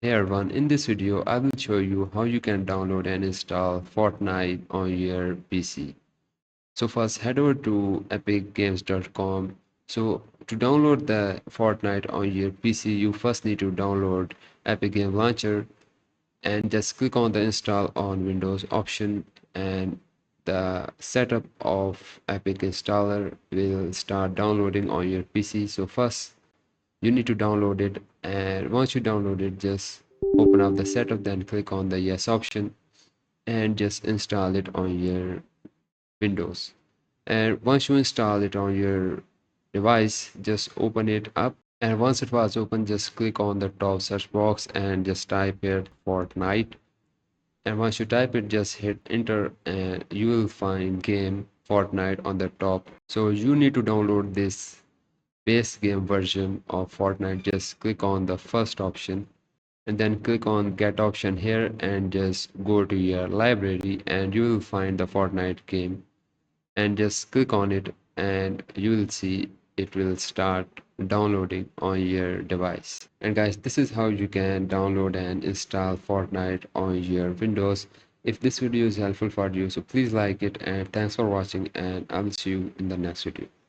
Hey everyone, in this video I will show you how you can download and install Fortnite on your PC. So first head over to epicgames.com. So to download the Fortnite on your PC, you first need to download Epic Game Launcher and just click on the install on Windows option, and the setup of Epic installer will start downloading on your PC. So first you need to download it, and once you download it, just open up the setup, then click on the yes option and just install it on your Windows. And once you install it on your device, just open it up, and once it was open, just click on the top search box and just type here Fortnite. And once you type it, just hit enter and you will find game Fortnite on the top. So you need to download this base game version of Fortnite. Just click on the first option and then click on get option here and just go to your library and you will find the Fortnite game and just click on it and you will see it will start downloading on your device. And guys, this is how you can download and install Fortnite on your Windows. If this video is helpful for you, so please like it, and thanks for watching, and I will see you in the next video.